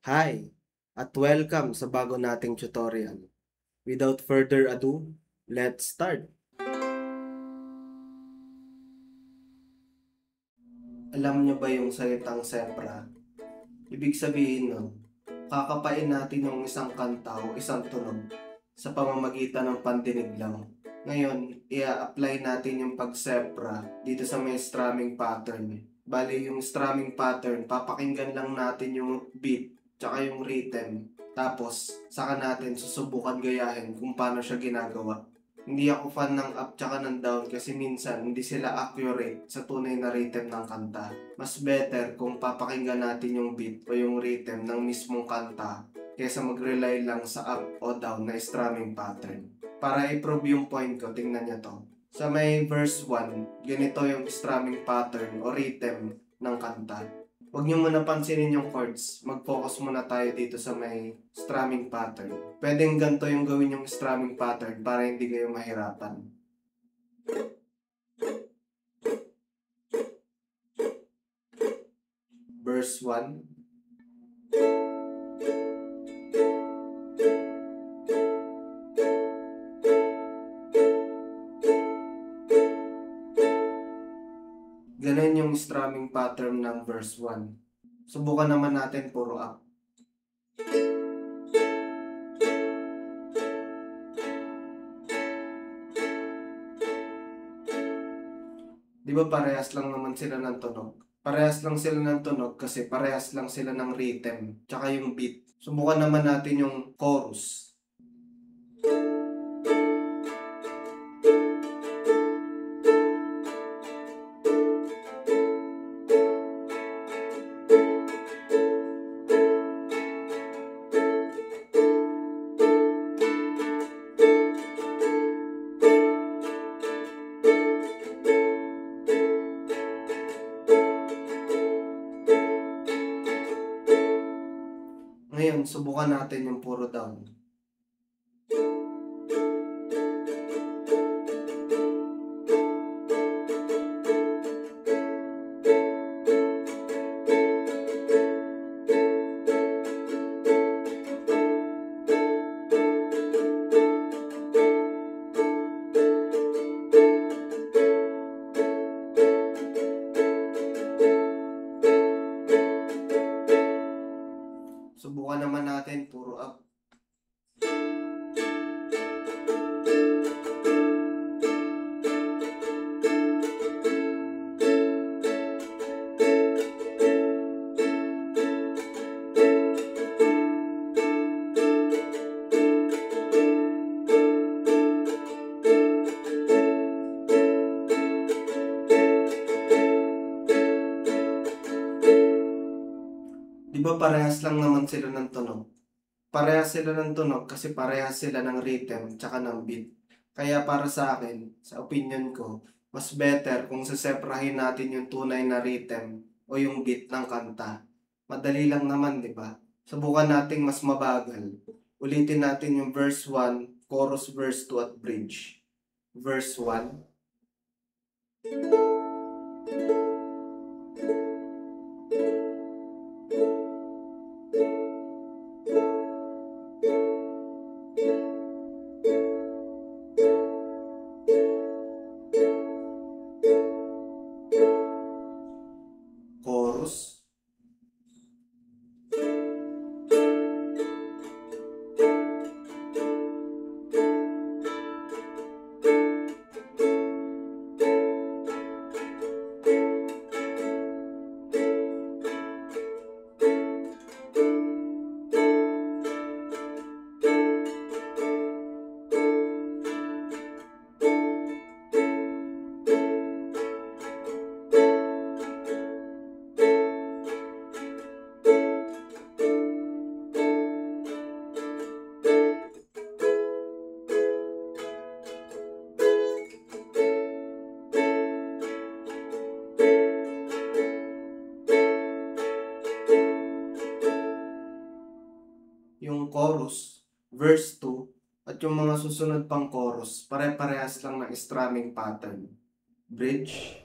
Hi, at welcome sa bago nating tutorial. Without further ado, let's start! Alam nyo ba yung salitang zebra? Ibig sabihin nun, kakapain natin yung isang kanta o isang tunog sa pamamagitan ng pandinig lang. Ngayon, i-apply natin yung pag-zebra dito sa may strumming pattern. Bali, yung strumming pattern, papakinggan lang natin yung beat tsaka yung rhythm. Tapos, saka natin susubukan gayahin kung paano siya ginagawa. Hindi ako fan ng up tsaka ng down kasi minsan hindi sila accurate sa tunay na rhythm ng kanta. Mas better kung papakinggan natin yung beat o yung rhythm ng mismong kanta kaysa mag-rely lang sa up o down na strumming pattern. Para i-prove yung point ko, tingnan nyo to. Sa may verse 1, ganito yung strumming pattern o rhythm ng kanta. Huwag nyo muna pansinin yung chords. Mag-focus muna tayo dito sa may strumming pattern. Pwedeng ganito yung gawin yung strumming pattern para hindi kayo mahirapan. Verse 1. Ganun yung strumming pattern ng verse 1. Subukan naman natin puro up. Di ba parehas lang naman sila ng tunog? Parehas lang sila ng tunog kasi parehas lang sila ng rhythm tsaka yung beat. Subukan naman natin yung chorus. Ngayon, subukan natin yung puro down. Subukan naman natin puro up. Di ba parehas lang naman sila ng tunog? Parehas sila ng tunog kasi parehas sila ng rhythm tsaka ng beat. Kaya para sa akin, sa opinion ko, mas better kung saseprahin natin yung tunay na rhythm o yung beat ng kanta. Madali lang naman, di ba? Subukan nating mas mabagal. Ulitin natin yung verse 1, chorus, verse 2 at bridge. Verse 1. Chorus. Yung chorus, verse 2, at yung mga susunod pang chorus, pare-parehas lang ng strumming pattern. Bridge.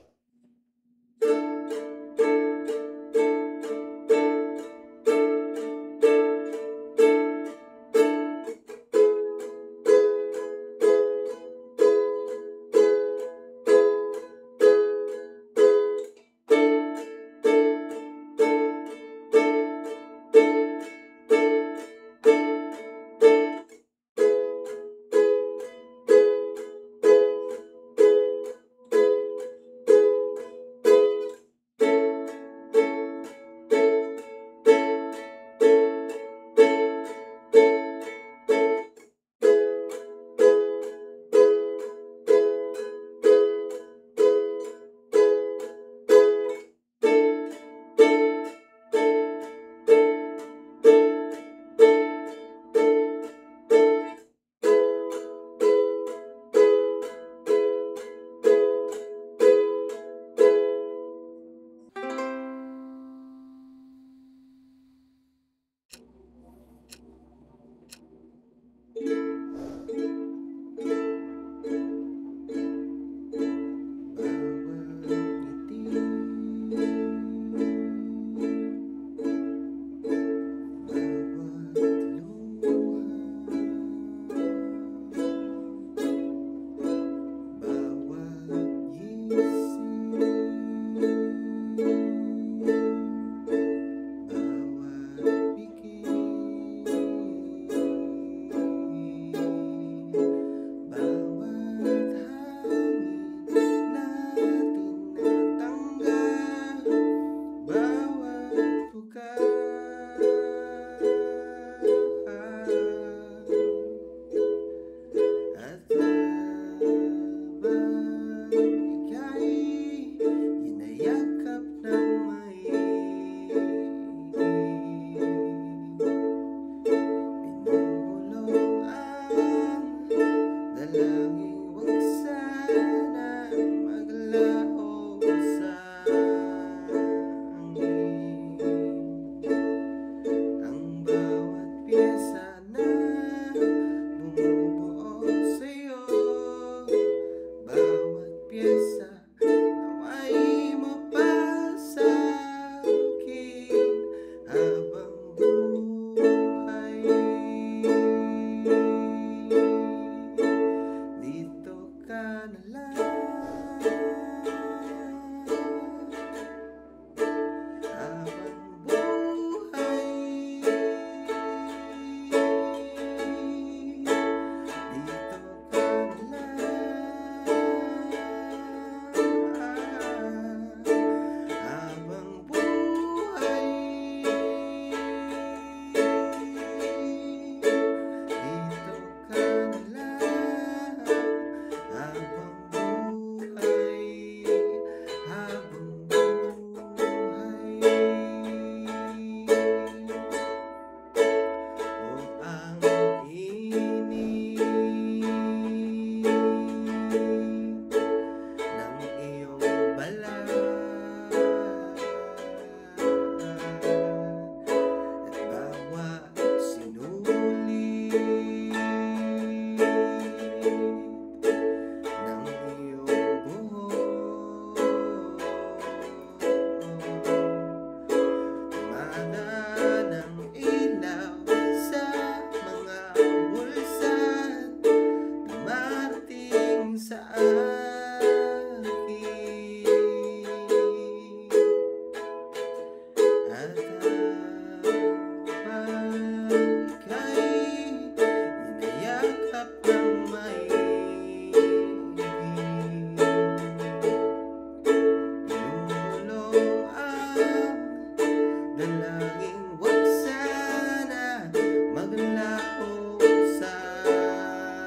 Huwag sana maglaho sa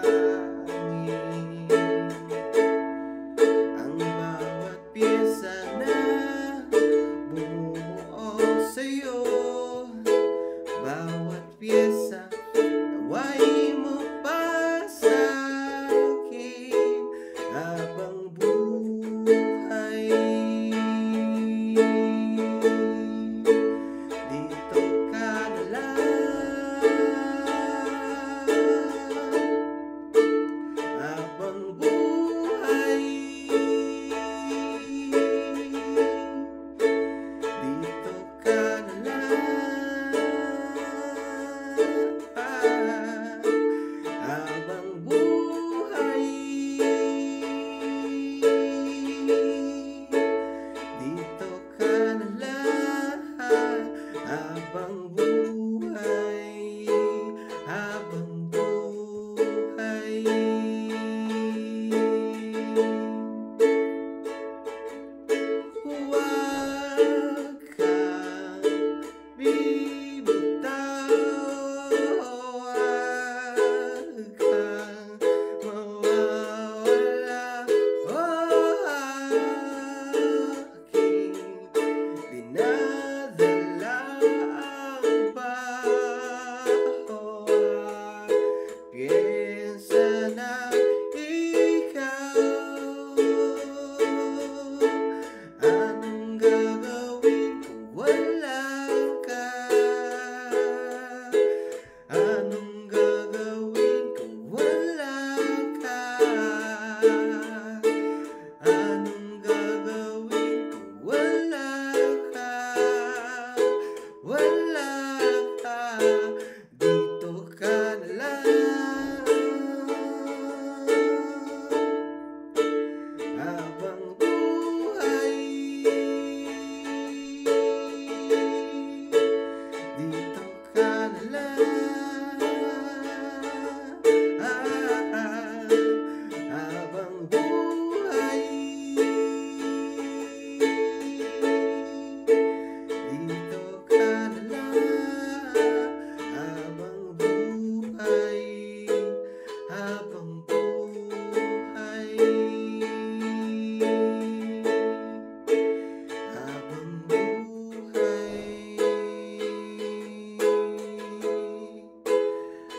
hangin ang bawat piyesa na bumubuo sa'yo. Bawat piyesa naway mo pa sa'kin habang buhay. Dito ka na lang habang buhay. Dito ka na lang habang buhay. Dito ka na lang habang buhay. Habang buhay. Huwag kang bibitaw, huwag kang mawawala. Aking dinadala ang baho at piyesa na ikaw. Anong gagawin kung wala ka? Anong gagawin kung wala ka? Anong gagawin kung wala ka? Wala ka, dito ka na lang habang buhay. Dito ka na lang habang buhay. Dito ka na lang habang buhay. Habang buhay. Habang buhay.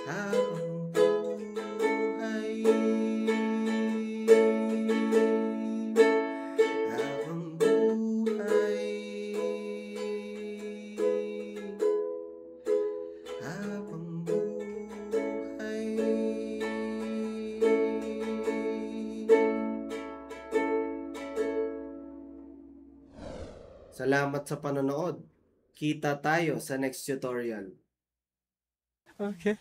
Habang buhay. Habang buhay. Habang buhay. Salamat sa panonood. Kita tayo sa next tutorial. Okay.